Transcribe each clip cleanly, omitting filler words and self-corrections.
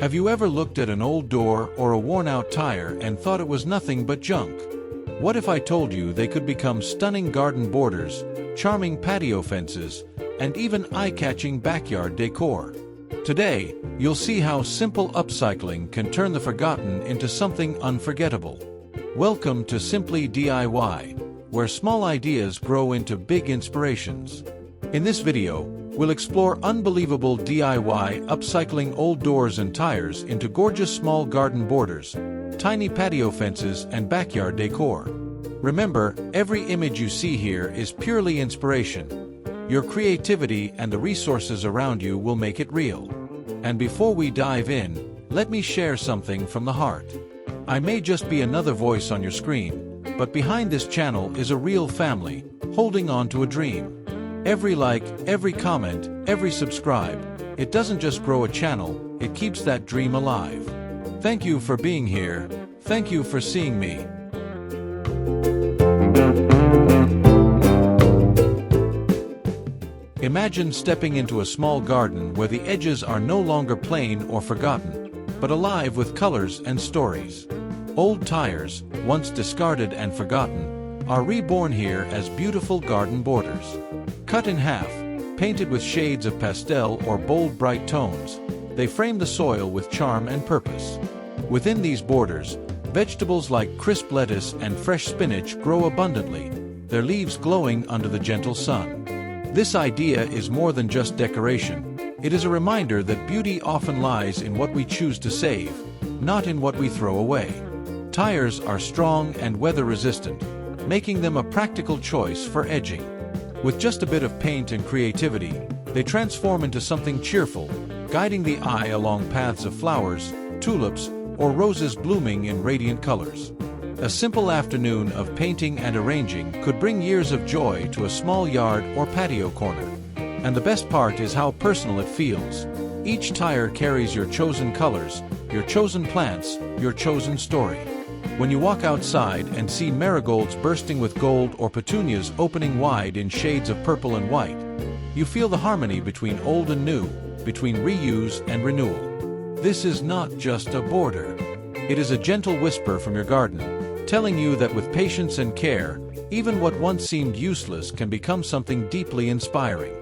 Have you ever looked at an old door or a worn-out tire and thought it was nothing but junk? What if I told you they could become stunning garden borders, charming patio fences, and even eye-catching backyard decor? Today, you'll see how simple upcycling can turn the forgotten into something unforgettable. Welcome to Simply DIY, where small ideas grow into big inspirations. In this video, we'll explore unbelievable DIY upcycling old doors and tires into gorgeous small garden borders, tiny patio fences, and backyard decor. Remember, every image you see here is purely inspiration. Your creativity and the resources around you will make it real. And before we dive in, let me share something from the heart. I may just be another voice on your screen, but behind this channel is a real family, holding on to a dream. Every like, every comment, every subscribe, it doesn't just grow a channel, it keeps that dream alive. Thank you for being here. Thank you for seeing me. Imagine stepping into a small garden where the edges are no longer plain or forgotten, but alive with colors and stories. Old tires, once discarded and forgotten, are reborn here as beautiful garden borders. Cut in half, painted with shades of pastel or bold bright tones, they frame the soil with charm and purpose. Within these borders, vegetables like crisp lettuce and fresh spinach grow abundantly, their leaves glowing under the gentle sun. This idea is more than just decoration. It is a reminder that beauty often lies in what we choose to save, not in what we throw away. Tires are strong and weather-resistant, making them a practical choice for edging. With just a bit of paint and creativity, they transform into something cheerful, guiding the eye along paths of flowers, tulips, or roses blooming in radiant colors. A simple afternoon of painting and arranging could bring years of joy to a small yard or patio corner. And the best part is how personal it feels. Each tire carries your chosen colors, your chosen plants, your chosen story. When you walk outside and see marigolds bursting with gold or petunias opening wide in shades of purple and white, you feel the harmony between old and new, between reuse and renewal. This is not just a border. It is a gentle whisper from your garden, telling you that with patience and care, even what once seemed useless can become something deeply inspiring.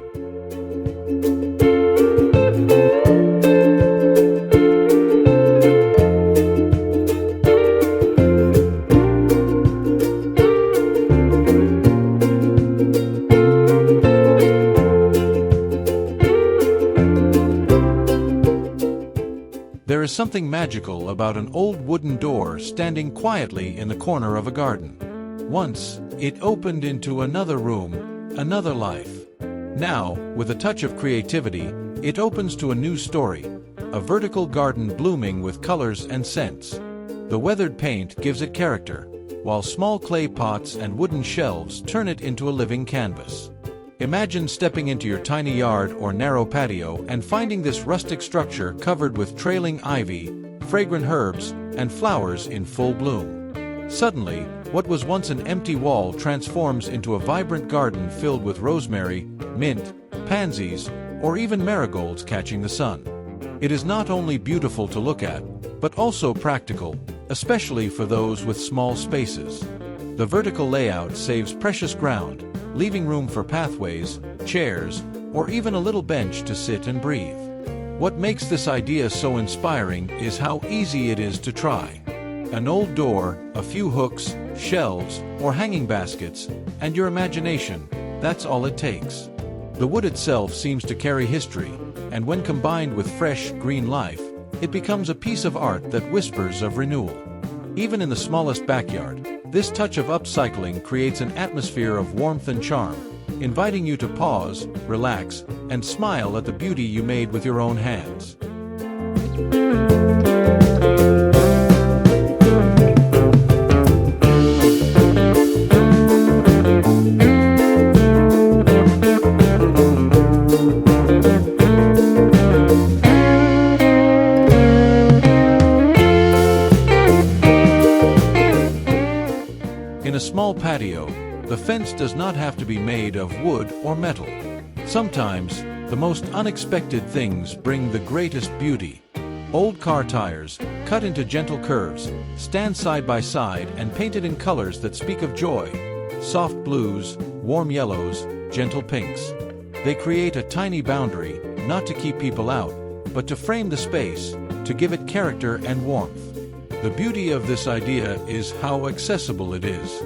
There is something magical about an old wooden door standing quietly in the corner of a garden. Once, it opened into another room, another life. Now, with a touch of creativity, it opens to a new story, a vertical garden blooming with colors and scents. The weathered paint gives it character, while small clay pots and wooden shelves turn it into a living canvas. Imagine stepping into your tiny yard or narrow patio and finding this rustic structure covered with trailing ivy, fragrant herbs, and flowers in full bloom. Suddenly, what was once an empty wall transforms into a vibrant garden filled with rosemary, mint, pansies, or even marigolds catching the sun. It is not only beautiful to look at, but also practical, especially for those with small spaces. The vertical layout saves precious ground, leaving room for pathways, chairs, or even a little bench to sit and breathe. What makes this idea so inspiring is how easy it is to try. An old door, a few hooks, shelves, or hanging baskets, and your imagination, that's all it takes. The wood itself seems to carry history, and when combined with fresh, green life, it becomes a piece of art that whispers of renewal. Even in the smallest backyard, this touch of upcycling creates an atmosphere of warmth and charm, inviting you to pause, relax, and smile at the beauty you made with your own hands. In a small patio, the fence does not have to be made of wood or metal. Sometimes, the most unexpected things bring the greatest beauty. Old car tires, cut into gentle curves, stand side by side and painted in colors that speak of joy. Soft blues, warm yellows, gentle pinks. They create a tiny boundary, not to keep people out, but to frame the space, to give it character and warmth. The beauty of this idea is how accessible it is.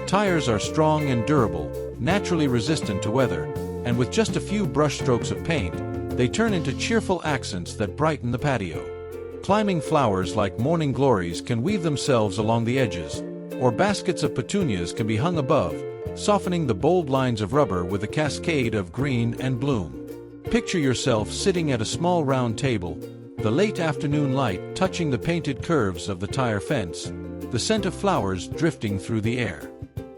Tires are strong and durable, naturally resistant to weather, and with just a few brush strokes of paint, they turn into cheerful accents that brighten the patio. Climbing flowers like morning glories can weave themselves along the edges, or baskets of petunias can be hung above, softening the bold lines of rubber with a cascade of green and bloom. Picture yourself sitting at a small round table, the late afternoon light touching the painted curves of the tire fence, the scent of flowers drifting through the air.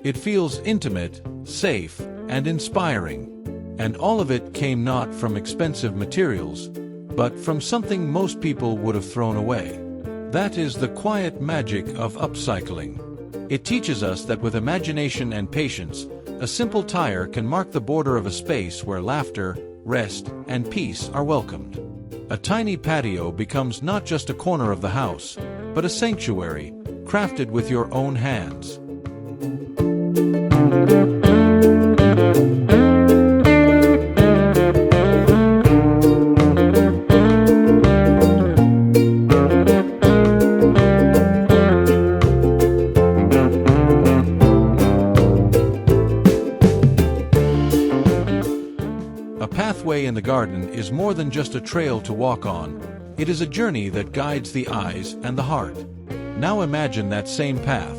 It feels intimate, safe, and inspiring. And all of it came not from expensive materials, but from something most people would have thrown away. That is the quiet magic of upcycling. It teaches us that with imagination and patience, a simple tire can mark the border of a space where laughter, rest, and peace are welcomed. A tiny patio becomes not just a corner of the house, but a sanctuary, crafted with your own hands. A pathway in the garden is more than just a trail to walk on. It is a journey that guides the eyes and the heart. Now imagine that same path,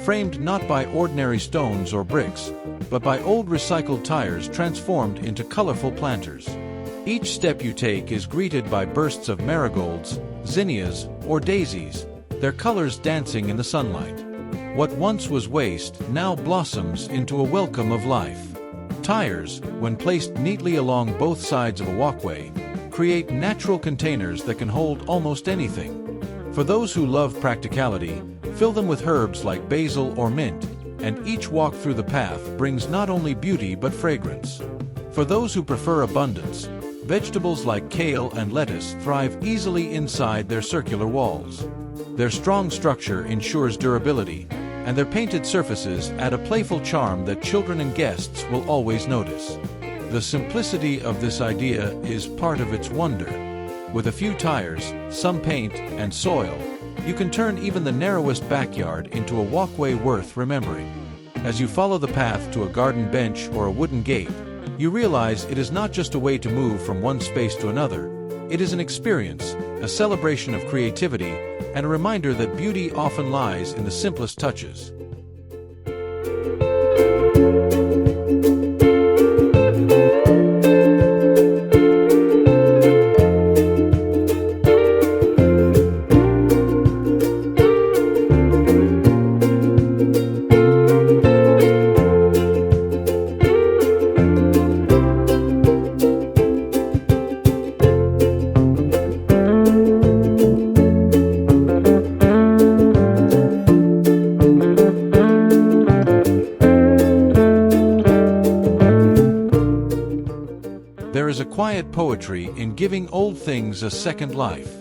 framed not by ordinary stones or bricks, but by old recycled tires transformed into colorful planters. Each step you take is greeted by bursts of marigolds, zinnias, or daisies, their colors dancing in the sunlight. What once was waste now blossoms into a welcome of life. Tires, when placed neatly along both sides of a walkway, create natural containers that can hold almost anything. For those who love practicality, fill them with herbs like basil or mint, and each walk through the path brings not only beauty but fragrance. For those who prefer abundance, vegetables like kale and lettuce thrive easily inside their circular walls. Their strong structure ensures durability, and their painted surfaces add a playful charm that children and guests will always notice. The simplicity of this idea is part of its wonder. With a few tires, some paint, and soil, you can turn even the narrowest backyard into a walkway worth remembering. As you follow the path to a garden bench or a wooden gate, you realize it is not just a way to move from one space to another. It is an experience, a celebration of creativity, and a reminder that beauty often lies in the simplest touches. There is a quiet poetry in giving old things a second life.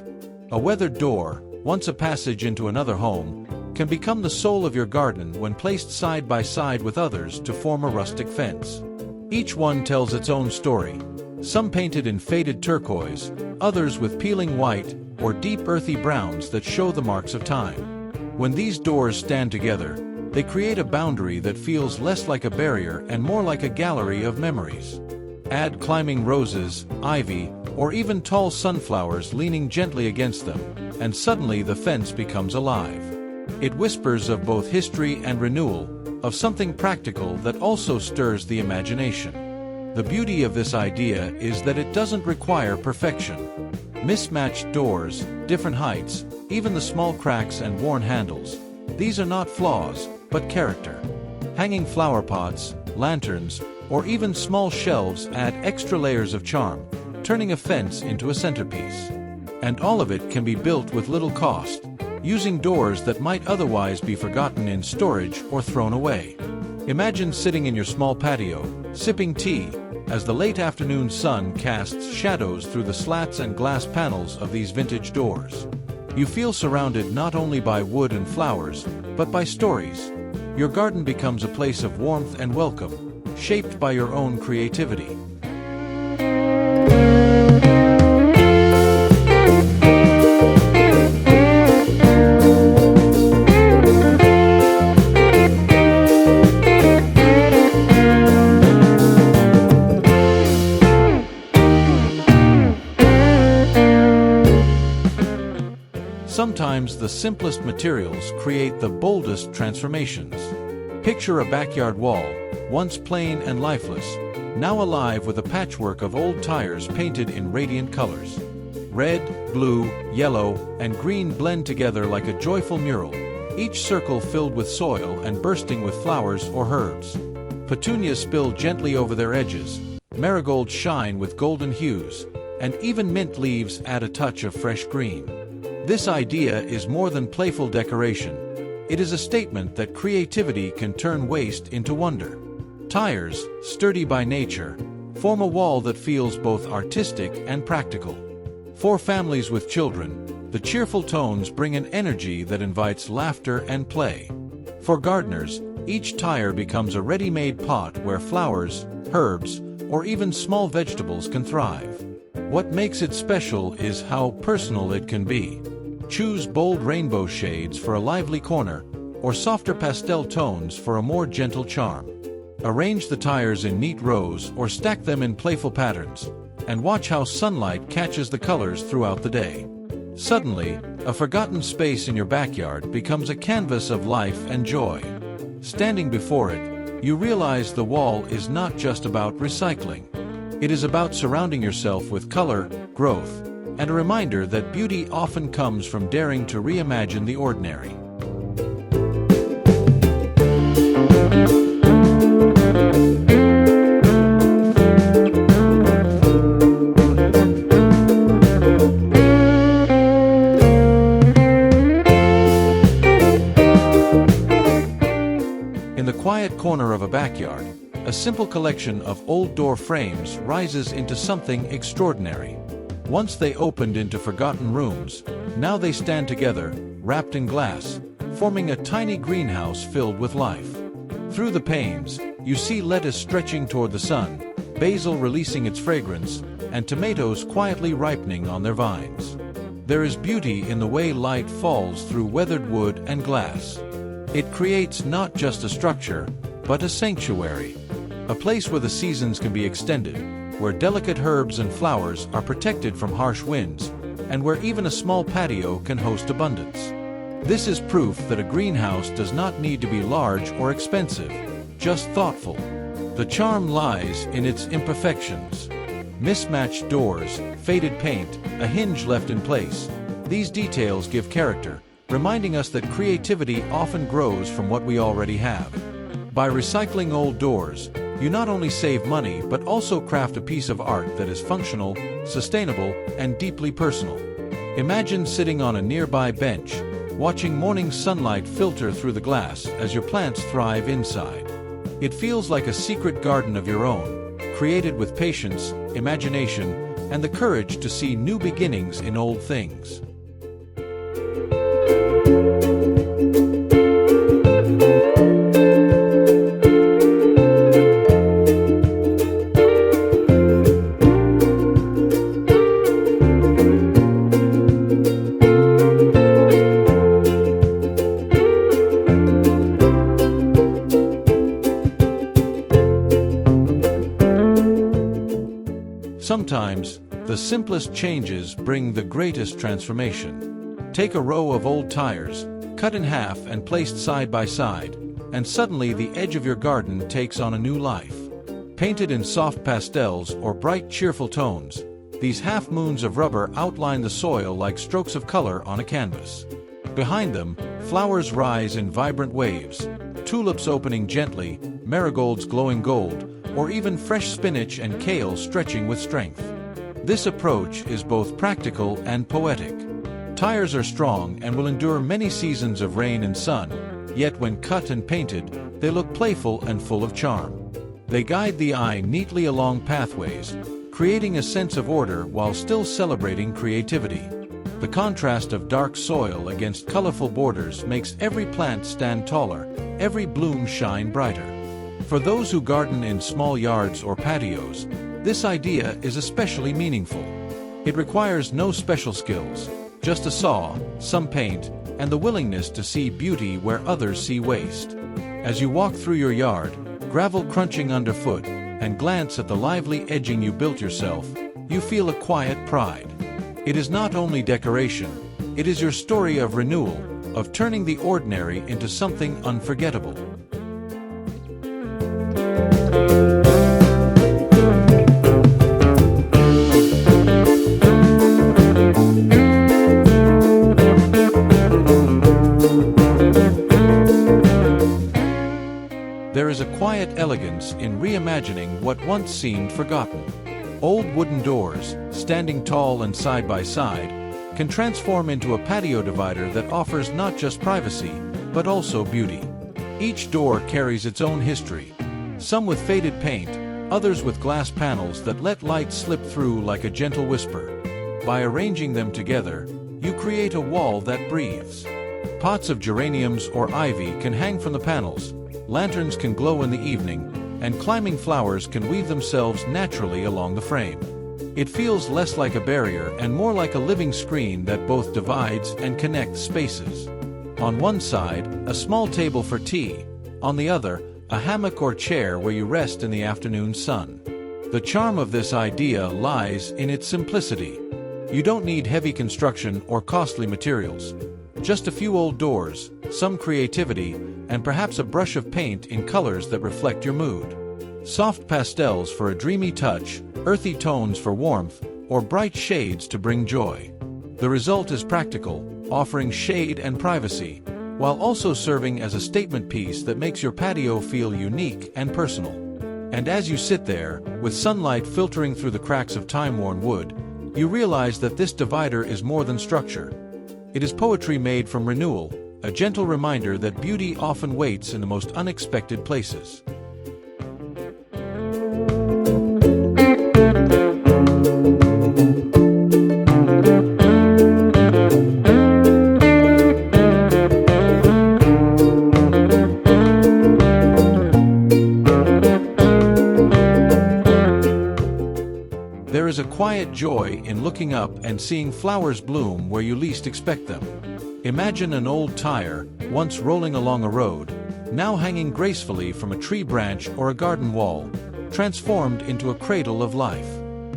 A weathered door, once a passage into another home, can become the soul of your garden when placed side by side with others to form a rustic fence. Each one tells its own story, some painted in faded turquoise, others with peeling white or deep earthy browns that show the marks of time. When these doors stand together, they create a boundary that feels less like a barrier and more like a gallery of memories. Add climbing roses, ivy, or even tall sunflowers leaning gently against them, and suddenly the fence becomes alive. It whispers of both history and renewal, of something practical that also stirs the imagination. The beauty of this idea is that it doesn't require perfection. Mismatched doors, different heights, even the small cracks and worn handles. These are not flaws, but character. Hanging flower pots, lanterns, or even small shelves add extra layers of charm, turning a fence into a centerpiece. And all of it can be built with little cost, using doors that might otherwise be forgotten in storage or thrown away. Imagine sitting in your small patio, sipping tea, as the late afternoon sun casts shadows through the slats and glass panels of these vintage doors. You feel surrounded not only by wood and flowers, but by stories. Your garden becomes a place of warmth and welcome, shaped by your own creativity. Sometimes the simplest materials create the boldest transformations. Picture a backyard wall, once plain and lifeless, now alive with a patchwork of old tires painted in radiant colors. Red, blue, yellow, and green blend together like a joyful mural, each circle filled with soil and bursting with flowers or herbs. Petunias spill gently over their edges, marigolds shine with golden hues, and even mint leaves add a touch of fresh green. This idea is more than playful decoration. It is a statement that creativity can turn waste into wonder. Tires, sturdy by nature, form a wall that feels both artistic and practical. For families with children, the cheerful tones bring an energy that invites laughter and play. For gardeners, each tire becomes a ready-made pot where flowers, herbs, or even small vegetables can thrive. What makes it special is how personal it can be. Choose bold rainbow shades for a lively corner, or softer pastel tones for a more gentle charm. Arrange the tires in neat rows or stack them in playful patterns, and watch how sunlight catches the colors throughout the day. Suddenly, a forgotten space in your backyard becomes a canvas of life and joy. Standing before it, you realize the wall is not just about recycling. It is about surrounding yourself with color, growth, and a reminder that beauty often comes from daring to reimagine the ordinary. In the quiet corner of a backyard, a simple collection of old door frames rises into something extraordinary. Once they opened into forgotten rooms, now they stand together, wrapped in glass, forming a tiny greenhouse filled with life. Through the panes, you see lettuce stretching toward the sun, basil releasing its fragrance, and tomatoes quietly ripening on their vines. There is beauty in the way light falls through weathered wood and glass. It creates not just a structure, but a sanctuary, a place where the seasons can be extended, where delicate herbs and flowers are protected from harsh winds, and where even a small patio can host abundance. This is proof that a greenhouse does not need to be large or expensive, just thoughtful. The charm lies in its imperfections. Mismatched doors, faded paint, a hinge left in place. These details give character, reminding us that creativity often grows from what we already have. By recycling old doors, you not only save money but also craft a piece of art that is functional, sustainable, and deeply personal. Imagine sitting on a nearby bench, watching morning sunlight filter through the glass as your plants thrive inside. It feels like a secret garden of your own, created with patience, imagination, and the courage to see new beginnings in old things. Sometimes, the simplest changes bring the greatest transformation. Take a row of old tires, cut in half and placed side by side, and suddenly the edge of your garden takes on a new life. Painted in soft pastels or bright cheerful tones, these half-moons of rubber outline the soil like strokes of color on a canvas. Behind them, flowers rise in vibrant waves, tulips opening gently, marigolds glowing gold, or even fresh spinach and kale stretching with strength. This approach is both practical and poetic. Tires are strong and will endure many seasons of rain and sun, yet when cut and painted, they look playful and full of charm. They guide the eye neatly along pathways, creating a sense of order while still celebrating creativity. The contrast of dark soil against colorful borders makes every plant stand taller, every bloom shine brighter. For those who garden in small yards or patios, this idea is especially meaningful. It requires no special skills, just a saw, some paint, and the willingness to see beauty where others see waste. As you walk through your yard, gravel crunching underfoot, and glance at the lively edging you built yourself, you feel a quiet pride. It is not only decoration, it is your story of renewal, of turning the ordinary into something unforgettable. There is a quiet elegance in reimagining what once seemed forgotten. Old wooden doors, standing tall and side by side, can transform into a patio divider that offers not just privacy, but also beauty. Each door carries its own history, some with faded paint, others with glass panels that let light slip through like a gentle whisper. By arranging them together, you create a wall that breathes. Pots of geraniums or ivy can hang from the panels, lanterns can glow in the evening, and climbing flowers can weave themselves naturally along the frame. It feels less like a barrier and more like a living screen that both divides and connects spaces. On one side, a small table for tea, on the other, a hammock or chair where you rest in the afternoon sun. The charm of this idea lies in its simplicity. You don't need heavy construction or costly materials. Just a few old doors, some creativity, and perhaps a brush of paint in colors that reflect your mood. Soft pastels for a dreamy touch, earthy tones for warmth, or bright shades to bring joy. The result is practical, offering shade and privacy, while also serving as a statement piece that makes your patio feel unique and personal. And as you sit there, with sunlight filtering through the cracks of time-worn wood, you realize that this divider is more than structure. It is poetry made from renewal, a gentle reminder that beauty often waits in the most unexpected places. There is a quiet joy in looking up and seeing flowers bloom where you least expect them. Imagine an old tire, once rolling along a road, now hanging gracefully from a tree branch or a garden wall, transformed into a cradle of life.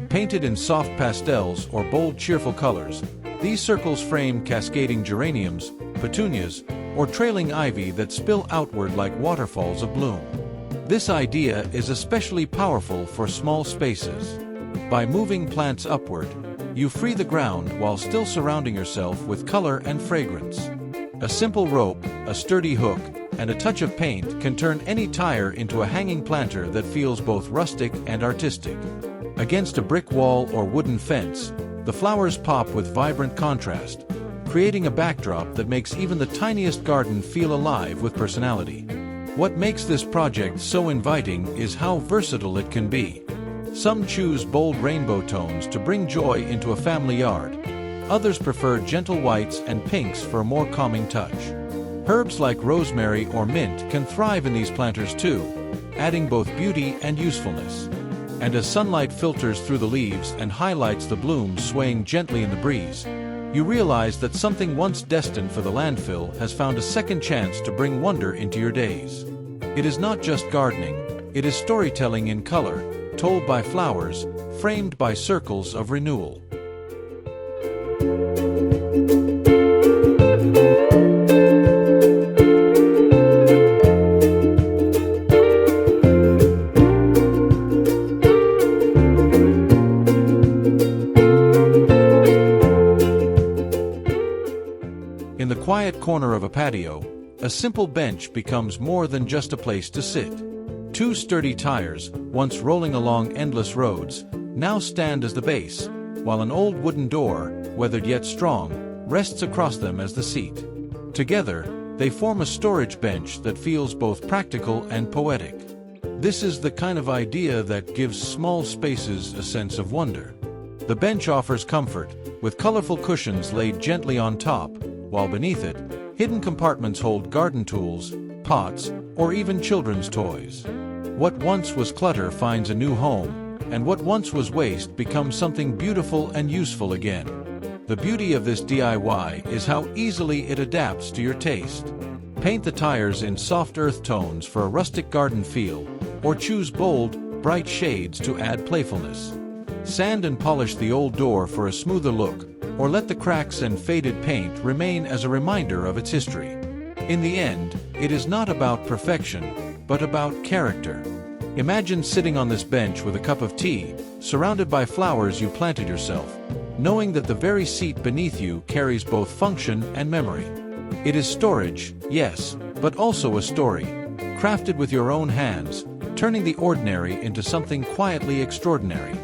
Painted in soft pastels or bold cheerful colors, these circles frame cascading geraniums, petunias, or trailing ivy that spill outward like waterfalls of bloom. This idea is especially powerful for small spaces. By moving plants upward, you free the ground while still surrounding yourself with color and fragrance. A simple rope, a sturdy hook, and a touch of paint can turn any tire into a hanging planter that feels both rustic and artistic. Against a brick wall or wooden fence, the flowers pop with vibrant contrast, creating a backdrop that makes even the tiniest garden feel alive with personality. What makes this project so inviting is how versatile it can be. Some choose bold rainbow tones to bring joy into a family yard. Others prefer gentle whites and pinks for a more calming touch. Herbs like rosemary or mint can thrive in these planters too, adding both beauty and usefulness. And as sunlight filters through the leaves and highlights the blooms swaying gently in the breeze, you realize that something once destined for the landfill has found a second chance to bring wonder into your days. It is not just gardening, it is storytelling in color, told by flowers, framed by circles of renewal. In the quiet corner of a patio, a simple bench becomes more than just a place to sit. Two sturdy tires, once rolling along endless roads, now stand as the base, while an old wooden door, weathered yet strong, rests across them as the seat. Together, they form a storage bench that feels both practical and poetic. This is the kind of idea that gives small spaces a sense of wonder. The bench offers comfort, with colorful cushions laid gently on top, while beneath it, hidden compartments hold garden tools, pots, or even children's toys. What once was clutter finds a new home, and what once was waste becomes something beautiful and useful again. The beauty of this DIY is how easily it adapts to your taste. Paint the tires in soft earth tones for a rustic garden feel, or choose bold, bright shades to add playfulness. Sand and polish the old door for a smoother look, or let the cracks and faded paint remain as a reminder of its history. In the end, it is not about perfection, but about character. Imagine sitting on this bench with a cup of tea, surrounded by flowers you planted yourself, knowing that the very seat beneath you carries both function and memory. It is storage, yes, but also a story, crafted with your own hands, turning the ordinary into something quietly extraordinary.